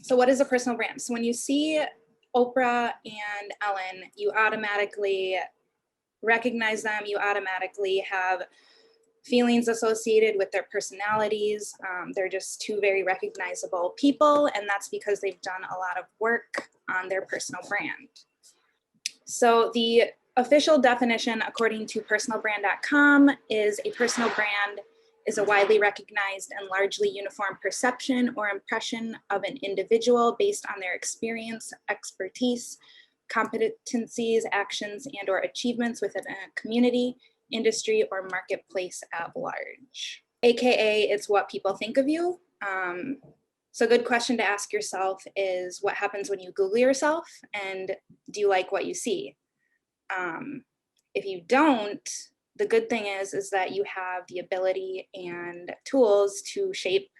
So what is a personal brand? So when you see Oprah and Ellen, you automatically recognize them. You automatically have feelings associated with their personalities. They're just two very recognizable people, and that's because they've done a lot of work on their personal brand. So the official definition, according to personalbrand.com, is a personal brand is a widely recognized and largely uniform perception or impression of an individual based on their experience, expertise, competencies, actions, and or achievements within a community, industry, or marketplace at large. AKA, it's what people think of you. So a good question to ask yourself is, what happens when you Google yourself, and do you like what you see? If you don't, the good thing is that you have the ability and tools to shape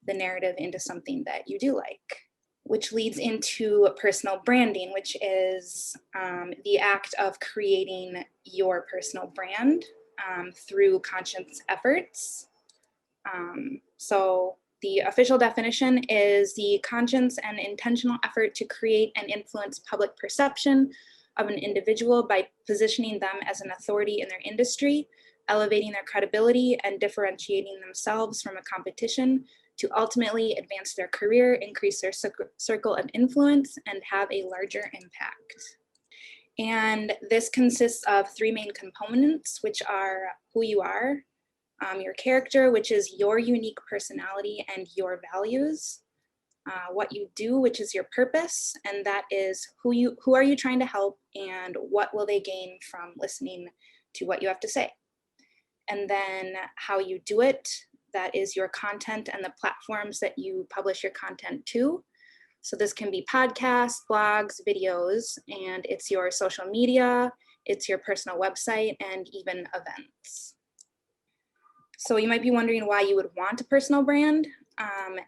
the narrative into something that you do like, which leads into personal branding, which is the act of creating your personal brand through conscious efforts. So the official definition is the conscious and intentional effort to create and influence public perception of an individual by positioning them as an authority in their industry, elevating their credibility, and differentiating themselves from a competition to ultimately advance their career, increase their circle of influence, and have a larger impact. And this consists of three main components, which are who you are, your character, which is your unique personality and your values, what you do, which is your purpose, and that is who are you trying to help, and what will they gain from listening to what you have to say. And then how you do it, that is your content and the platforms that you publish your content to. So this can be podcasts, blogs, videos, and it's your social media, it's your personal website, and even events. So you might be wondering why you would want a personal brand.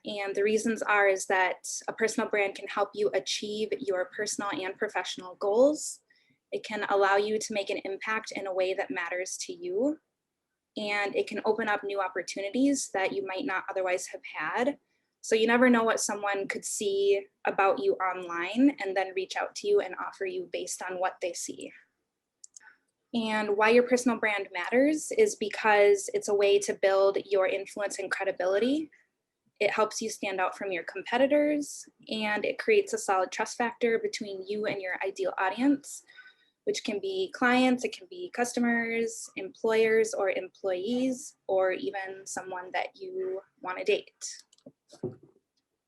And the reasons is that a personal brand can help you achieve your personal and professional goals. It can allow you to make an impact in a way that matters to you. And it can open up new opportunities that you might not otherwise have had. So you never know what someone could see about you online and then reach out to you and offer you based on what they see. And why your personal brand matters is because it's a way to build your influence and credibility. It helps you stand out from your competitors, and it creates a solid trust factor between you and your ideal audience, which can be clients, it can be customers, employers, or employees, or even someone that you want to date.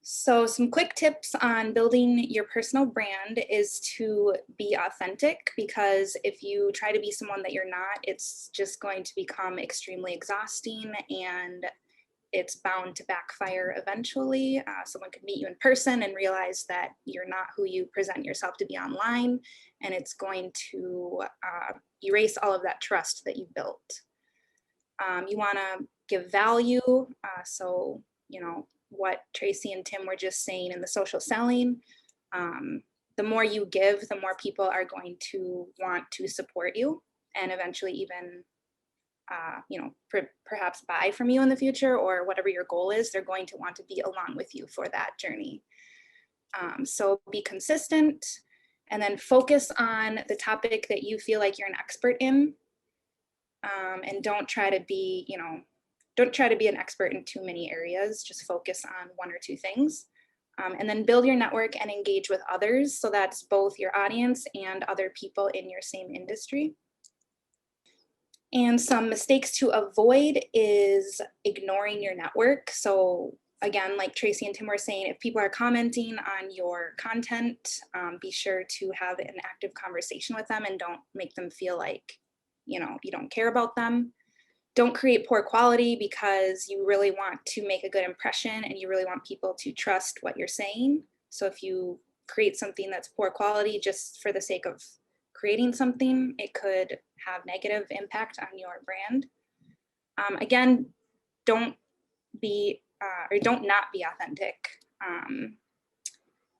So some quick tips on building your personal brand is to be authentic, because if you try to be someone that you're not, it's just going to become extremely exhausting and it's bound to backfire eventually. Someone could meet you in person and realize that you're not who you present yourself to be online, and it's going to erase all of that trust that you've built. You want to give value. So, what Tracy and Tim were just saying in the social selling, the more you give, the more people are going to want to support you and eventually even perhaps buy from you in the future, or whatever your goal is, they're going to want to be along with you for that journey. So be consistent, and then focus on the topic that you feel like you're an expert in, and don't try to be an expert in too many areas. Just focus on one or two things, and then build your network and engage with others. So that's both your audience and other people in your same industry. And some mistakes to avoid is ignoring your network. So again, like Tracy and Tim were saying, if people are commenting on your content, be sure to have an active conversation with them and don't make them feel like, you don't care about them. Don't create poor quality, because you really want to make a good impression and you really want people to trust what you're saying. So if you create something that's poor quality just for the sake of creating something, it could have negative impact on your brand. Again, don't not be authentic.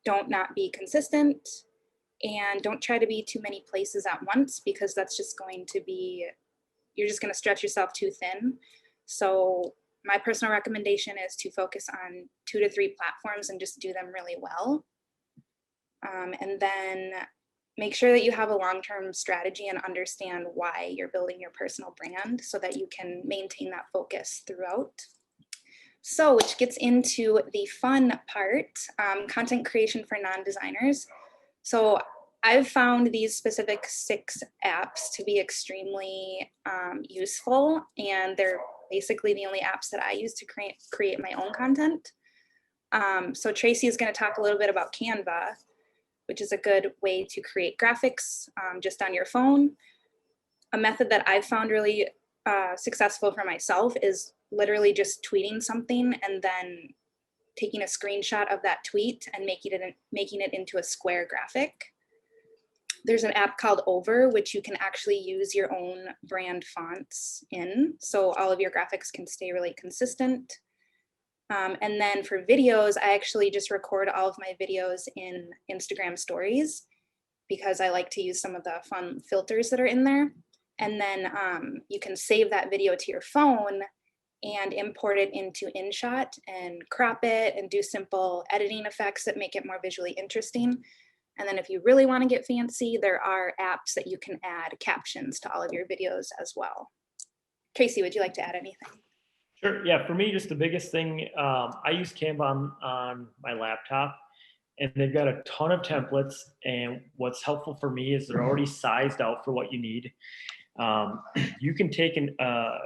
Don't not be consistent, and don't try to be too many places at once, because that's just going to be, you're just going to stretch yourself too thin. So my personal recommendation is to focus on 2 to 3 platforms and just do them really well. And then make sure that you have a long-term strategy and understand why you're building your personal brand so that you can maintain that focus throughout. So, which gets into the fun part, content creation for non-designers. So I've found these specific 6 apps to be extremely useful, and they're basically the only apps that I use to create my own content. So Tracy is going to talk a little bit about Canva, which is a good way to create graphics just on your phone. A method that I've found really successful for myself is literally just tweeting something and then taking a screenshot of that tweet and making it into a square graphic. There's an app called Over, which you can actually use your own brand fonts in, so all of your graphics can stay really consistent. And then for videos, I actually just record all of my videos in Instagram stories because I like to use some of the fun filters that are in there. And then you can save that video to your phone and import it into InShot and crop it and do simple editing effects that make it more visually interesting. And then if you really want to get fancy, there are apps that you can add captions to all of your videos as well. Tracy, would you like to add anything? Sure. Yeah, for me, just the biggest thing, I use Canva on my laptop, and they've got a ton of templates. And what's helpful for me is they're already sized out for what you need. You can take a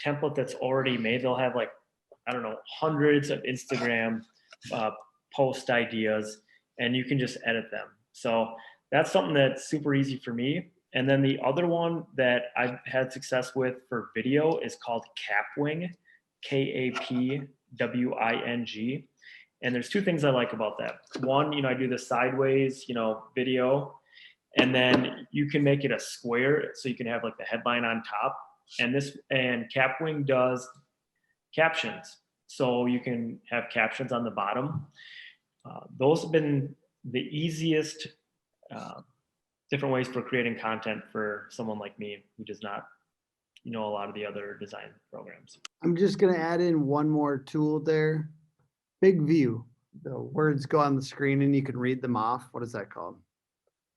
template that's already made. They'll have like, I don't know, hundreds of Instagram post ideas, and you can just edit them. So that's something that's super easy for me. And then the other one that I've had success with for video is called Kapwing, Kapwing. And there's 2 things I like about that. One, I do the sideways, video, and then you can make it a square, so you can have like the headline on top. And Kapwing does captions, so you can have captions on the bottom. Those have been the easiest different ways for creating content for someone like me who does not know a lot of the other design programs. I'm just going to add in one more tool there. Big View. The words go on the screen and you can read them off. What is that called?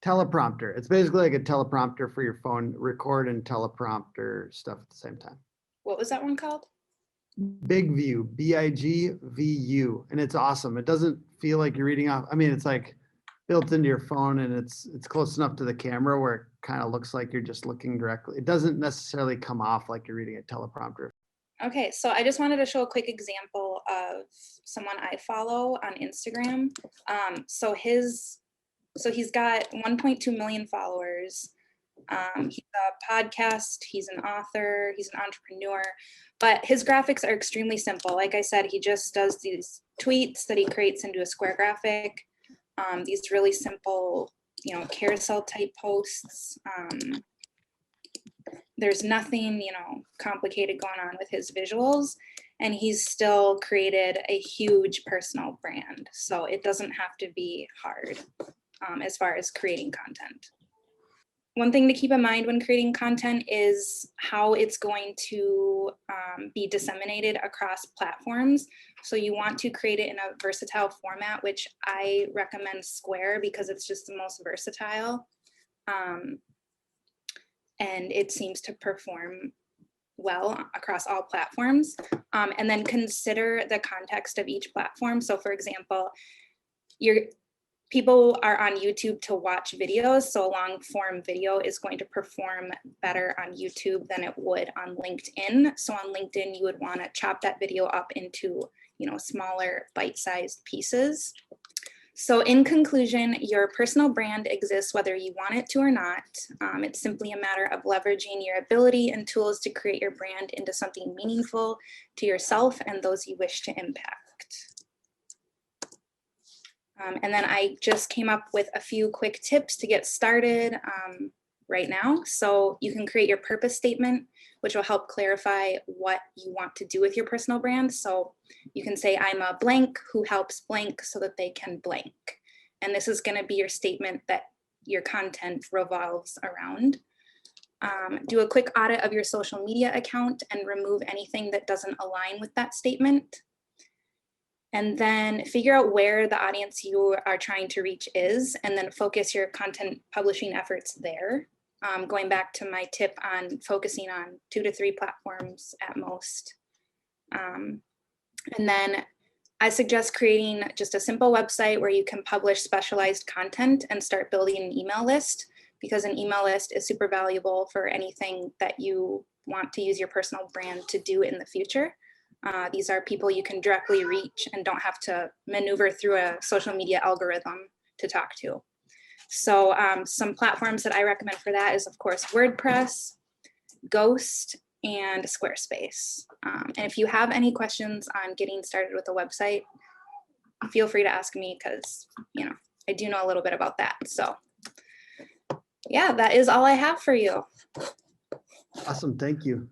Teleprompter. It's basically like a teleprompter for your phone, record and teleprompter stuff at the same time. What was that one called? Big View, BIGVU. And it's awesome. It doesn't feel like you're reading off. I mean, it's like built into your phone, and it's close enough to the camera where it kind of looks like you're just looking directly. It doesn't necessarily come off like you're reading a teleprompter. Okay, so I just wanted to show a quick example of someone I follow on Instagram. So he's got 1.2 million followers. He's a podcast, he's an author, he's an entrepreneur, but his graphics are extremely simple. Like I said, he just does these tweets that he creates into a square graphic. These really simple, carousel type posts. There's nothing, complicated going on with his visuals, and he's still created a huge personal brand. So it doesn't have to be hard as far as creating content. One thing to keep in mind when creating content is how it's going to be disseminated across platforms. So you want to create it in a versatile format, which I recommend Square because it's just the most versatile. And it seems to perform well across all platforms. And then consider the context of each platform. So for example, people are on YouTube to watch videos, so a long form video is going to perform better on YouTube than it would on LinkedIn. So on LinkedIn, you would want to chop that video up into, smaller bite-sized pieces. So in conclusion, your personal brand exists whether you want it to or not. It's simply a matter of leveraging your ability and tools to create your brand into something meaningful to yourself and those you wish to impact. And then I just came up with a few quick tips to get started right now. So you can create your purpose statement, which will help clarify what you want to do with your personal brand. So you can say, I'm a blank who helps blank so that they can blank. And this is going to be your statement that your content revolves around. Do a quick audit of your social media account and remove anything that doesn't align with that statement. And then figure out where the audience you are trying to reach is, and then focus your content publishing efforts there. Going back to my tip on focusing on 2 to 3 platforms at most. And then I suggest creating just a simple website where you can publish specialized content and start building an email list, because an email list is super valuable for anything that you want to use your personal brand to do in the future. These are people you can directly reach and don't have to maneuver through a social media algorithm to talk to. So some platforms that I recommend for that is, of course, WordPress, Ghost, and Squarespace. And if you have any questions on getting started with a website, feel free to ask me, because I do know a little bit about that. So yeah, that is all I have for you. Awesome. Thank you.